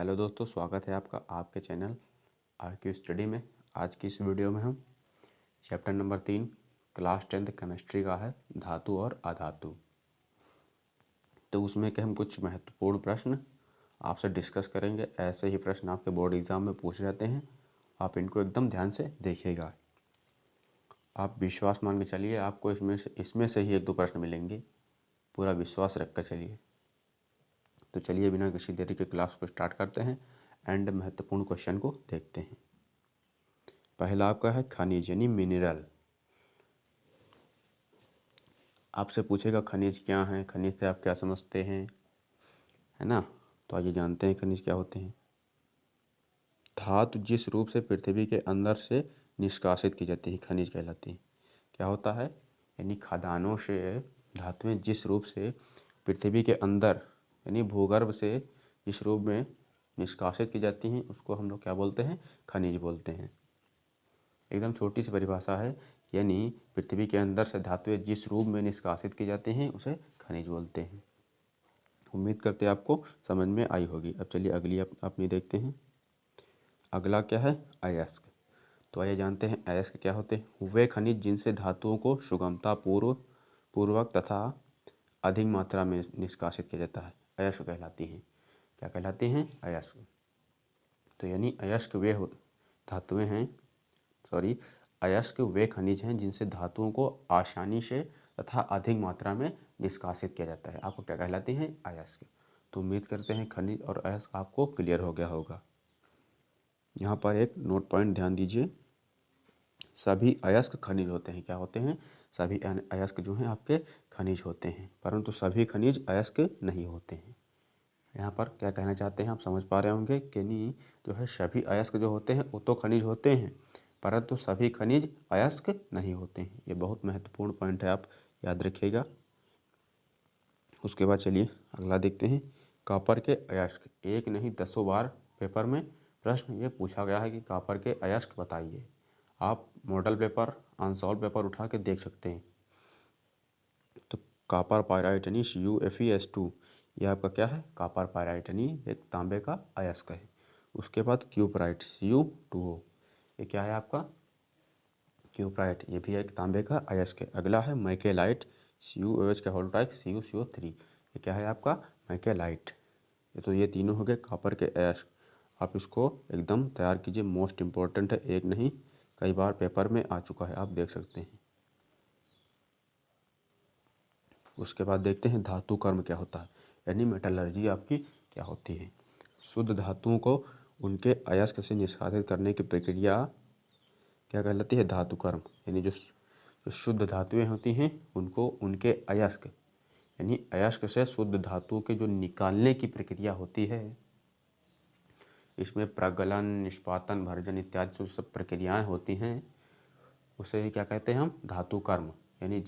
Hello दोस्तों, स्वागत है आपका आपके चैनल आरक्यू स्टडी में। आज की इस वीडियो में हम chapter number 3 class 10th chemistry का है, धातु और अधातु। तो उसमें के हम कुछ महत्वपूर्ण प्रश्न आपसे डिस्कस करेंगे। ऐसे ही प्रश्न आपके बोर्ड एग्ज़ाम में पूछे जाते हैं, आप इनको एकदम ध्यान से देखिएगा। आप विश्वास मान के चलिए, आपको इसमें से ही 1-2 प्रश्न मिलेंगे। पूरा विश्वास रख कर चलिए। तो चलिए बिना किसी देरी के क्लास को स्टार्ट करते हैं एंड महत्वपूर्ण क्वेश्चन को देखते हैं। पहला आपका है खनिज यानी मिनरल। आपसे पूछेगा खनिज क्या है, खनिज से आप क्या समझते हैं, है ना। तो आइए जानते हैं खनिज क्या होते हैं। धातु जिस रूप से पृथ्वी के अंदर से निष्कासित की जाती है खनिज कहलाती है। क्या होता है, यानी खदानों से धातुएं जिस रूप से पृथ्वी के अंदर यानी भूगर्भ से जिस रूप में निष्कासित की जाती हैं उसको हम लोग क्या बोलते हैं, खनिज बोलते हैं। एकदम छोटी सी परिभाषा है, यानी पृथ्वी के अंदर से धातुएं जिस रूप में निष्कासित की जाती हैं उसे खनिज बोलते हैं। उम्मीद करते हैं आपको समझ में आई होगी। अब चलिए अगली अपनी देखते हैं। अगला क्या है, अयस्क। तो आइए जानते हैं अयस्क क्या होते हैं। वे खनिज जिनसे धातुओं को सुगमता पूर्वक तथा अधिक मात्रा में निष्कासित किया जाता है अयस्क कहलाती हैं। क्या कहलाती हैं, अयस्क। तो यानी अयस्क वे धातुएं हैं अयस्क वे खनिज हैं जिनसे धातुओं को आसानी से तथा अधिक मात्रा में निष्कासित किया जाता है। आपको क्या कहलाती हैं, अयस्क। तो उम्मीद करते हैं खनिज और अयस्क आपको क्लियर हो गया होगा। यहाँ पर एक नोट पॉइंट ध्यान दीजिए, सभी अयस्क खनिज होते हैं। क्या होते हैं, सभी अयस्क जो हैं आपके खनिज होते हैं, परंतु सभी खनिज अयस्क नहीं होते हैं। यहाँ पर क्या कहना चाहते हैं आप समझ पा रहे होंगे कि नहीं, जो है सभी अयस्क जो होते हैं वो तो खनिज होते हैं, परंतु सभी खनिज अयस्क नहीं होते हैं। ये बहुत महत्वपूर्ण पॉइंट है, आप याद रखिएगा। उसके बाद चलिए अगला देखते हैं, कॉपर के अयस्क। एक नहीं 10 बार पेपर में प्रश्न ये पूछा गया है कि कॉपर के अयस्क बताइए। आप मॉडल पेपर, अनसॉल्व पेपर उठा के देख सकते हैं। तो कॉपर पायराइट यानी CuFeS2, ये आपका क्या है, कॉपर पायराइट यानी एक तांबे का अयस्क है। उसके बाद क्यूपराइट Cu2O, ये क्या है आपका, क्यूपराइट, ये भी एक तांबे का अयस्क है। अगला है मैकेलाइट CuOH का होल्टाइक CuCO3, ये क्या है आपका, मैकेलाइट। ये तीनों हो गए कॉपर के अयस्क। आप इसको एकदम तैयार कीजिए, मोस्ट इम्पोर्टेंट है, एक नहीं कई बार पेपर में आ चुका है, आप देख सकते हैं। उसके बाद देखते हैं धातु कर्म क्या होता है, यानी मेटलर्जी आपकी क्या होती है। शुद्ध धातुओं को उनके अयस्क से निष्कासित करने की प्रक्रिया क्या कहलाती है, धातु कर्म। यानी जो शुद्ध धातुएं होती हैं उनको उनके अयस्क यानी अयस्क से शुद्ध धातुओं के जो निकालने की प्रक्रिया होती है, इसमें प्रगलन, निष्पादन, भर्जन इत्यादि जो सब प्रक्रियाएं होती हैं उसे क्या कहते हैं हम, धातु कर्म। यानी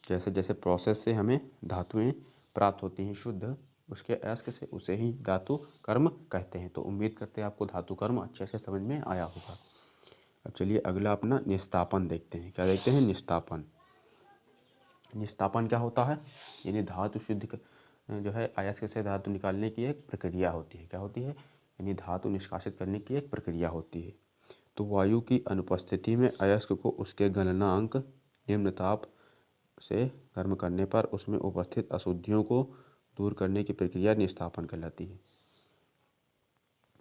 जैसे जैसे प्रोसेस से हमें धातुएं प्राप्त होती हैं शुद्ध उसके अयस्क से, उसे ही धातु कर्म कहते हैं। तो उम्मीद करते हैं आपको धातु कर्म अच्छे से समझ में आया होगा। अब चलिए अगला अपना निस्तापन देखते हैं। क्या देखते हैं, निस्तापन। निस्तापन क्या होता है, यानी धातु जो है अयस्क से धातु निकालने की एक प्रक्रिया होती है। क्या होती है, यानी धातु निष्कासित करने की एक प्रक्रिया होती है। तो वायु की अनुपस्थिति में अयस्क को उसके गलनांक निम्न ताप से गर्म करने पर उसमें उपस्थित अशुद्धियों को दूर करने की प्रक्रिया निस्तापन कहलाती है।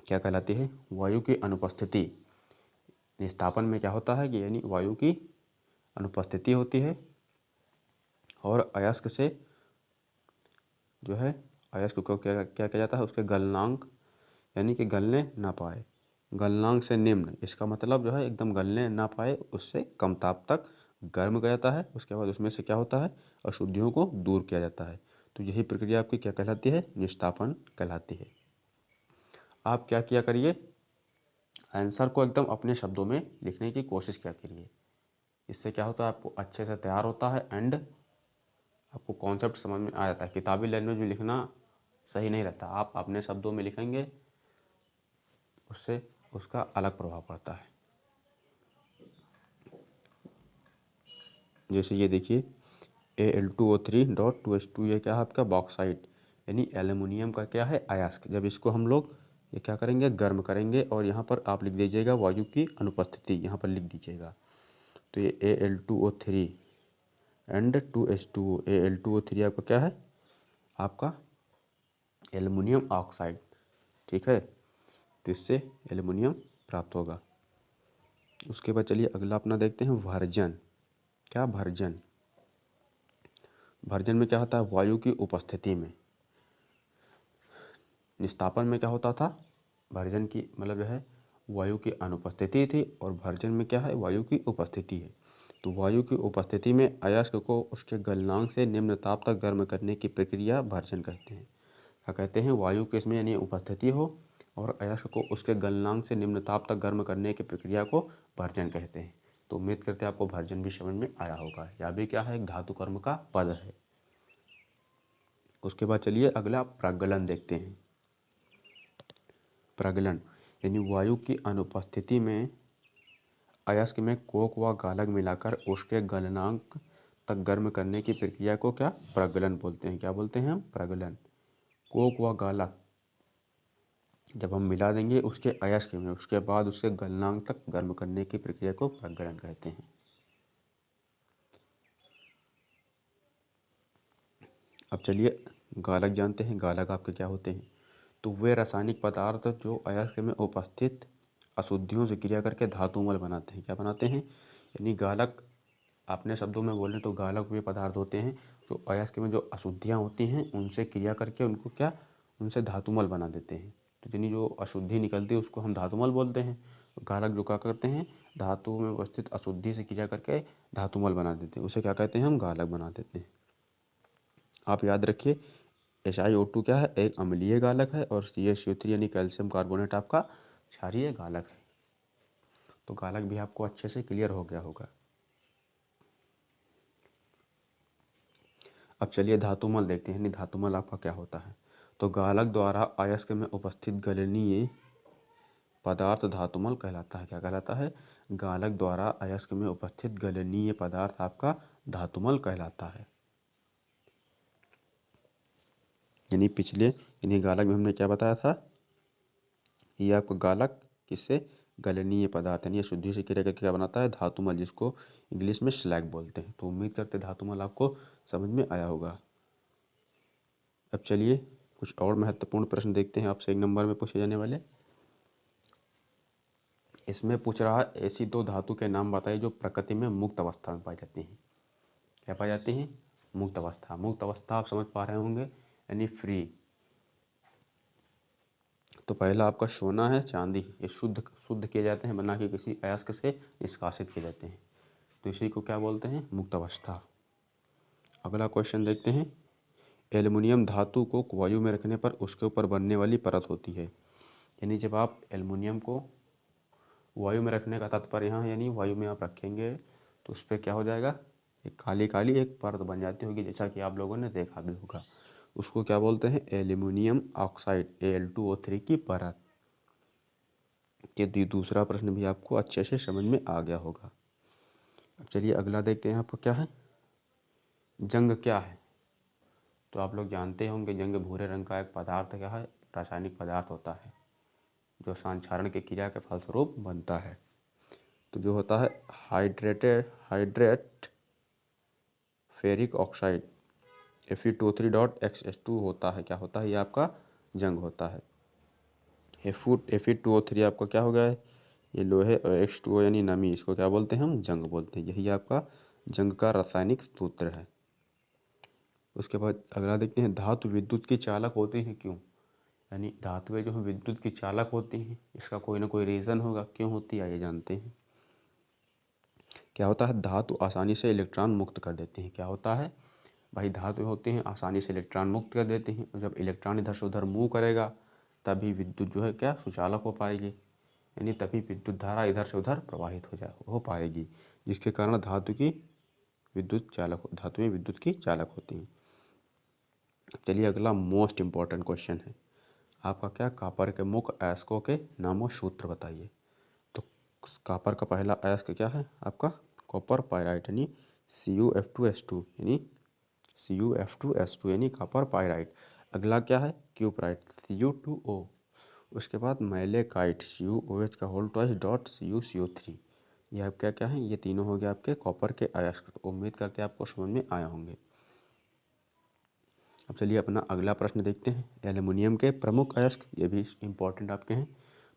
क्या कहलाती है, वायु की अनुपस्थिति। निस्तापन में क्या होता है कि यानी वायु की अनुपस्थिति होती है और अयस्क से जो है अयस्क को क्या क्या किया जाता है, उसके गलनांक यानी कि गलने ना पाए, गलनांक से निम्न, इसका मतलब जो है एकदम गलने ना पाए, उससे कम ताप तक गर्म किया जाता है। उसके बाद उसमें से क्या होता है, अशुद्धियों को दूर किया जाता है। तो यही प्रक्रिया आपकी क्या कहलाती है, निस्तापन कहलाती है। आप क्या किया करिए, आंसर को एकदम अपने शब्दों में लिखने की कोशिश किया करिए। इससे क्या होता है, आपको अच्छे से तैयार होता है एंड आपको कॉन्सेप्ट समझ में आ जाता है। किताबी लैंग्वेज में लिखना सही नहीं रहता, आप अपने शब्दों में लिखेंगे उससे उसका अलग प्रभाव पड़ता है। जैसे ये देखिए Al2O3.2H2, ये क्या है आपका बॉक्साइट, यानी एल्युमिनियम का क्या है, अयस्क। जब इसको हम लोग ये क्या करेंगे, गर्म करेंगे, और यहाँ पर आप लिख दीजिएगा वायु की अनुपस्थिति, यहाँ पर लिख दीजिएगा। तो ये Al2O3 एंड 2H2O, Al2O3 आपका क्या है, आपका एल्युमिनियम ऑक्साइड, ठीक है। तो इससे एल्युमिनियम प्राप्त होगा। उसके बाद चलिए अगला अपना देखते हैं, भर्जन। क्या भर्जन, भर्जन में क्या होता है, वायु की उपस्थिति में। निस्तापन में क्या होता था, भर्जन की मतलब जो है वायु की अनुपस्थिति थी, और भर्जन में क्या है, वायु की उपस्थिति है। तो वायु की उपस्थिति में अयस्क को उसके गलनांक से निम्न ताप तक गर्म करने की प्रक्रिया भर्जन कहते हैं। क्या कहते हैं, वायु के इसमें यानी उपस्थिति हो और अयस्क को उसके गलनांक से निम्न ताप तक गर्म करने की प्रक्रिया को भर्जन कहते हैं। तो उम्मीद करते हैं आपको भर्जन भी समझ में आया होगा। यह भी क्या है, एक धातु कर्म का पद है। उसके बाद चलिए अगला प्रगलन देखते हैं। प्रगलन यानी वायु की अनुपस्थिति में अयस्क में कोक व गालक मिलाकर उसके गलनांक तक गर्म करने की प्रक्रिया को क्या, प्रगलन बोलते हैं। क्या बोलते हैं हम, प्रगलन। कोक व गालक जब हम मिला देंगे उसके अयस्क में, उसके बाद उसके गलनांक तक गर्म करने की प्रक्रिया को प्रगलन कहते हैं। अब चलिए गालक जानते हैं। गालक आपके क्या होते हैं, तो वे रासायनिक पदार्थ जो अयस्क में उपस्थित अशुद्धियों से क्रिया करके धातुमल बनाते हैं। क्या बनाते हैं, यानी गालक, अपने शब्दों में बोलें तो गालक वे पदार्थ होते हैं जो अयस्क में जो अशुद्धियाँ होती हैं उनसे क्रिया करके उनको क्या, उनसे धातुमल बना देते हैं। तो यानी जो अशुद्धि निकलती है उसको हम धातुमल बोलते हैं। गालक जो क्या करते हैं, धातु में उपस्थित अशुद्धि से क्रिया करके धातुमल बना देते हैं, उसे क्या कहते हैं, हम गालक बना देते हैं। आप याद रखिए SiO2 क्या है, एक अम्लीय गालक है, और CaCO3 यानी कैल्शियम कार्बोनेट आपका क्षारीय गालक है। तो गालक भी आपको अच्छे से क्लियर हो गया होगा। अब चलिए धातुमल देखते हैं, यानी धातुमल आपका क्या होता है। तो गालक द्वारा अयस्क में उपस्थित गलनीय पदार्थ धातुमल कहलाता है। क्या कहलाता है, गालक द्वारा अयस्क में उपस्थित गलनीय पदार्थ आपका धातुमल कहलाता है। यानी पिछले यानी गालक में हमने क्या बताया था, ये आपको गालक किससे, गलनीय पदार्थ यानी अशुद्धि से क्रिया करके क्या बनाता है, धातुमल, जिसको इंग्लिश में स्लैग बोलते हैं। तो उम्मीद करते धातुमल आपको समझ में आया होगा। अब चलिए कुछ और महत्वपूर्ण प्रश्न देखते हैं आपसे 1 नंबर में पूछे जाने वाले। इसमें पूछ रहा है, ऐसी 2 धातु के नाम बताइए जो प्रकृति में मुक्त अवस्था में पाई जाती हैं। क्या पाई जाती हैं, मुक्त अवस्था। मुक्त अवस्था आप समझ पा रहे होंगे, यानी फ्री। तो पहला आपका सोना है, चांदी, ये शुद्ध शुद्ध किए जाते हैं, बना के किसी अयस्क से निष्कासित किए जाते हैं। तो इसी को क्या बोलते हैं, मुक्त अवस्था। अगला क्वेश्चन देखते हैं, एल्युमिनियम धातु को वायु में रखने पर उसके ऊपर बनने वाली परत होती है। यानी जब आप एल्युमिनियम को वायु में रखने का तात्पर्य यहाँ, यानी वायु में आप रखेंगे तो उस पर क्या हो जाएगा, एक काली काली एक परत बन जाती होगी, जैसा कि आप लोगों ने देखा भी होगा। उसको क्या बोलते हैं, एल्युमिनियम ऑक्साइड, Al2O3 की परत। ये दूसरा प्रश्न भी आपको अच्छे से समझ में आ गया होगा। अब चलिए अगला देखते हैं, आपको क्या है, जंग क्या है। तो आप लोग जानते होंगे जंग भूरे रंग का एक पदार्थ क्या है, रासायनिक पदार्थ होता है, जो संक्षारण की क्रिया के फलस्वरूप बनता है। तो जो होता है हाइड्रेट फेरिक ऑक्साइड Fe2O3.XH2 होता है। क्या होता है, ये आपका जंग होता है। Fe2O3 आपका क्या हो गया है, ये लोहे, और H2O यानी नमी, इसको क्या बोलते हैं, हम जंग बोलते हैं। यही आपका जंग का रासायनिक सूत्र है। उसके बाद अगला देखते हैं, धातु विद्युत की चालक होती हैं क्यों। यानी धातुएं जो विद्युत की चालक होती हैं, इसका कोई ना कोई रीज़न होगा, क्यों होती है ये जानते हैं। क्या होता है, धातु आसानी से इलेक्ट्रॉन मुक्त कर देती हैं। क्या होता है भाई, धातु होते हैं आसानी से इलेक्ट्रॉन मुक्त कर देती हैं, और जब इलेक्ट्रॉन इधर से उधर मूव करेगा तभी विद्युत जो है क्या, सुचालक हो पाएगी, यानी तभी विद्युत धारा इधर से उधर प्रवाहित हो पाएगी, जिसके कारण धातुएं विद्युत की चालक होती हैं। चलिए अगला मोस्ट इम्पॉर्टेंट क्वेश्चन है आपका, क्या, कॉपर के मुख्य अयस्कों के नाम और सूत्र बताइए। तो कॉपर का पहला अयस्क क्या है आपका, कॉपर पायराइट, यानी CuF2S2 यानी CuF2S2 यानी कॉपर पायराइट। अगला क्या है, क्यूपराइट Cu2O। उसके बाद मैलेकाइट CuOH का होल ट्वाइस डॉट CuCO3। ये आप क्या क्या हैं, ये तीनों हो गए आपके कॉपर के अयस्क। तो उम्मीद करते हैं आपको समझ में आया होंगे। अब चलिए अपना अगला प्रश्न देखते हैं। एल्युमिनियम के प्रमुख अयस्क, ये भी इम्पोर्टेंट आपके हैं।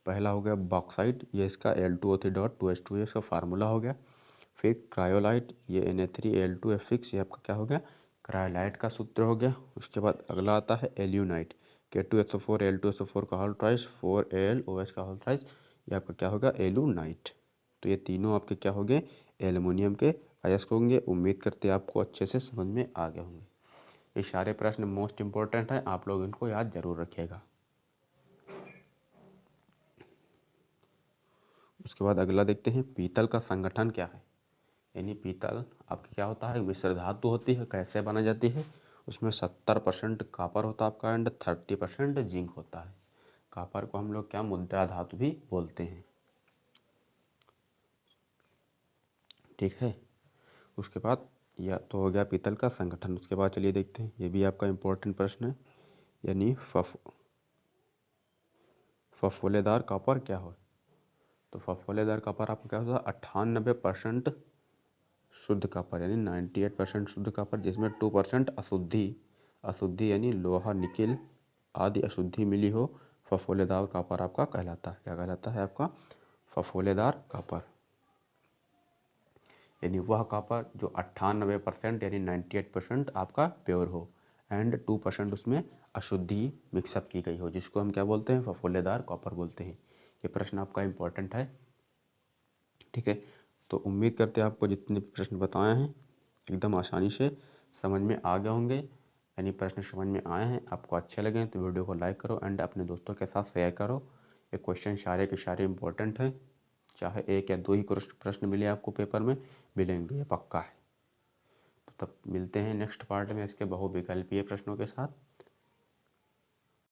पहला हो गया बॉक्साइट, ये इसका Al2O3.2H2S का फार्मूला हो गया। फिर क्रायोलाइट, ये Na3Al2F6, ये आपका क्या हो गया, क्रायोलाइट का सूत्र हो गया। उसके बाद अगला आता है एल्यूनाइट, K2SO4 Al2SO4 का होल ट्वाइस 4AlOH का होल ट्वाइस, ये आपका क्या होगा, एलूनाइट। तो ये तीनों आपके क्या हो गए, एल्युमिनियम के अयस्क होंगे। उम्मीद करते हैं आपको अच्छे से समझ में आ गए होंगे। ये सारे प्रश्न मोस्ट इम्पोर्टेंट हैं, आप लोग इनको याद जरूर रखिएगा। उसके बाद अगला देखते हैं, पीतल का संगठन क्या है। यानी पीतल आपकी क्या होता है, मिश्र धातु होती है। कैसे बना जाती है, उसमें 70% कॉपर होता है आपका एंड 30% जिंक होता है। कॉपर को हम लोग क्या मुद्रा धातु भी बोलते हैं, ठीक है। उसके बाद यह तो हो गया पीतल का संगठन। उसके बाद चलिए देखते हैं, ये भी आपका इम्पोर्टेंट प्रश्न है। यानी फफोलेदार कॉपर क्या हो। तो फफोलेदार कॉपर आपका क्या होता है, 98% शुद्ध कॉपर यानी 98% शुद्ध कॉपर, जिसमें 2% अशुद्धि, अशुद्धि यानी लोहा निकेल आदि अशुद्धि मिली हो, फफोलेदार कॉपर आपका कहलाता है। क्या कहलाता है आपका, फफोलेदार कॉपर। यानी वह कॉपर जो 98% यानी 98% आपका प्योर हो एंड 2% उसमें अशुद्धि मिक्सअप की गई हो, जिसको हम क्या बोलते हैं, फफोलेदार कॉपर बोलते हैं। ये प्रश्न आपका इम्पोर्टेंट है, ठीक है। तो उम्मीद करते हैं आपको जितने भी प्रश्न बताए हैं एकदम आसानी से समझ में आ गए होंगे। यानी प्रश्न समझ में आए हैं, आपको अच्छे लगे तो वीडियो को लाइक करो एंड अपने दोस्तों के साथ शेयर करो। ये क्वेश्चन सारे के सारे इम्पोर्टेंट हैं, चाहे एक या दो ही प्रश्न मिले आपको पेपर में, मिलेंगे ये पक्का है। तो तब मिलते हैं नेक्स्ट पार्ट में इसके बहुविकल्पीय प्रश्नों के साथ।